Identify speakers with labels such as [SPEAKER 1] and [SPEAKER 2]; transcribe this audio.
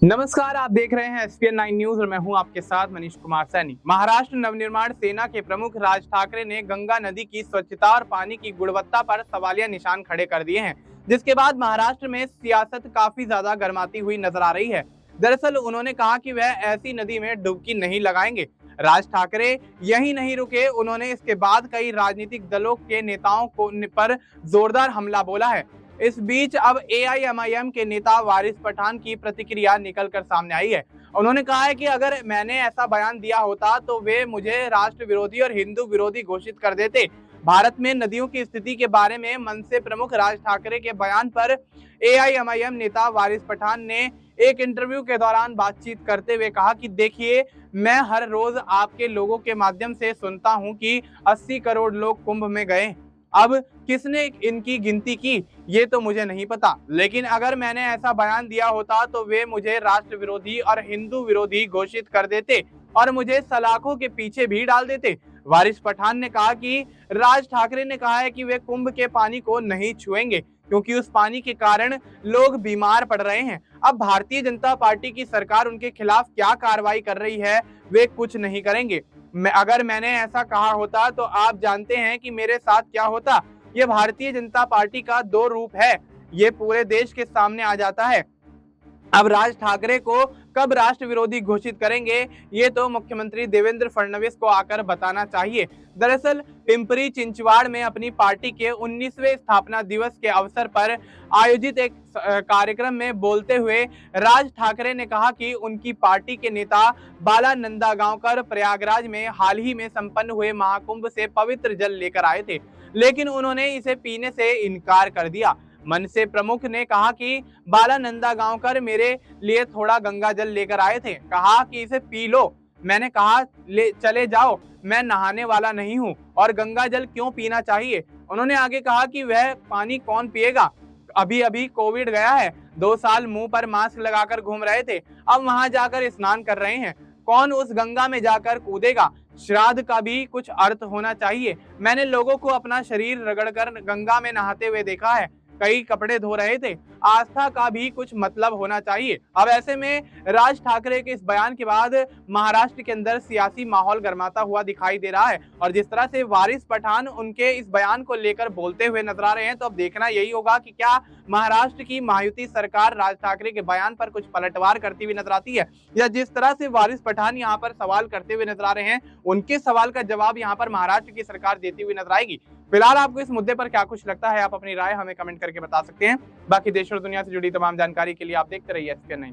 [SPEAKER 1] नमस्कार, आप देख रहे हैं SPN 9 न्यूज और मैं हूं आपके साथ मनीष कुमार सैनी। महाराष्ट्र नवनिर्माण सेना के प्रमुख राज ठाकरे ने गंगा नदी की स्वच्छता और पानी की गुणवत्ता पर सवालिया निशान खड़े कर दिए हैं, जिसके बाद महाराष्ट्र में सियासत काफी ज्यादा गर्माती हुई नजर आ रही है। दरअसल उन्होंने कहा कि वह ऐसी नदी में डुबकी नहीं लगाएंगे। राज ठाकरे यही नहीं रुके, उन्होंने इसके बाद कई राजनीतिक दलों के नेताओं पर जोरदार हमला बोला है। इस बीच अब AIMIM के नेता वारिस पठान की प्रतिक्रिया निकलकर सामने आई है। उन्होंने कहा है कि अगर मैंने ऐसा बयान दिया होता तो वे मुझे राष्ट्र विरोधी और हिंदू विरोधी घोषित कर देते। भारत में नदियों की स्थिति के बारे में मनसे प्रमुख राज ठाकरे के बयान पर AIMIM नेता वारिस पठान ने एक इंटरव्यू के दौरान बातचीत करते हुए कहा कि देखिए, मैं हर रोज आपके लोगों के माध्यम से सुनता हूं कि 80 करोड़ लोग कुंभ में गए। अब किसने इनकी गिनती की ये तो मुझे नहीं पता, लेकिन अगर मैंने ऐसा बयान दिया होता तो वे मुझे राष्ट्र विरोधी और हिंदू विरोधी घोषित कर देते और मुझे सलाखों के पीछे भी डाल देते। वारिस पठान ने कहा कि राज ठाकरे ने कहा है कि वे कुंभ के पानी को नहीं छुएंगे क्योंकि उस पानी के कारण लोग बीमार पड़ रहे हैं। अब भारतीय जनता पार्टी की सरकार उनके खिलाफ क्या कार्रवाई कर रही है, वे कुछ नहीं करेंगे। अगर मैंने ऐसा कहा होता तो आप जानते हैं कि मेरे साथ क्या होता। ये भारतीय जनता पार्टी का दो रूप है, ये पूरे देश के सामने आ जाता है। अब राज ठाकरे को कब राष्ट्र विरोधी घोषित करेंगे, ये तो मुख्यमंत्री देवेंद्र फडणवीस को आकर बताना चाहिए। दरअसल पिंपरी चिंचवाड़ में अपनी पार्टी के 19वें स्थापना दिवस के अवसर पर आयोजित एक कार्यक्रम में बोलते हुए राज ठाकरे ने कहा कि उनकी पार्टी के नेता बाला नंदागांवकर प्रयागराज में हाल ही में संपन्न हुए महाकुंभ से पवित्र जल लेकर आए थे, लेकिन उन्होंने इसे पीने से इनकार कर दिया। मनसे प्रमुख ने कहा कि बाला नंदागांवकर मेरे लिए थोड़ा गंगा जल लेकर आए थे, कहा कि इसे पी लो। मैंने कहा ले चले जाओ, मैं नहाने वाला नहीं हूं और गंगा जल क्यों पीना चाहिए। उन्होंने आगे कहा कि वह पानी कौन पिएगा, अभी अभी कोविड गया है, 2 साल मुंह पर मास्क लगाकर घूम रहे थे, अब वहां जाकर स्नान कर रहे हैं, कौन उस गंगा में जाकर कूदेगा। श्राद्ध का भी कुछ अर्थ होना चाहिए। मैंने लोगों को अपना शरीर रगड़कर गंगा में नहाते हुए देखा है, कई कपड़े धो रहे थे। आस्था का भी कुछ मतलब होना चाहिए। अब ऐसे में राज ठाकरे के इस बयान के बाद महाराष्ट्र के अंदर सियासी माहौल गर्माता हुआ दिखाई दे रहा है और जिस तरह से वारिस पठान उनके इस बयान को लेकर बोलते हुए नजर आ रहे हैं, तो अब देखना यही होगा कि क्या महाराष्ट्र की महायुति सरकार राज ठाकरे के बयान पर कुछ पलटवार करती हुई नजर आती है, या जिस तरह से वारिस पठान यहाँ पर सवाल करते हुए नजर आ रहे हैं, उनके सवाल का जवाब यहाँ पर महाराष्ट्र की सरकार देती हुई नजर आएगी। फिलहाल आपको इस मुद्दे पर क्या कुछ लगता है, आप अपनी राय हमें कमेंट करके बता सकते हैं। बाकी देश और दुनिया से जुड़ी तमाम जानकारी के लिए आप देखते रहिए SPN 9।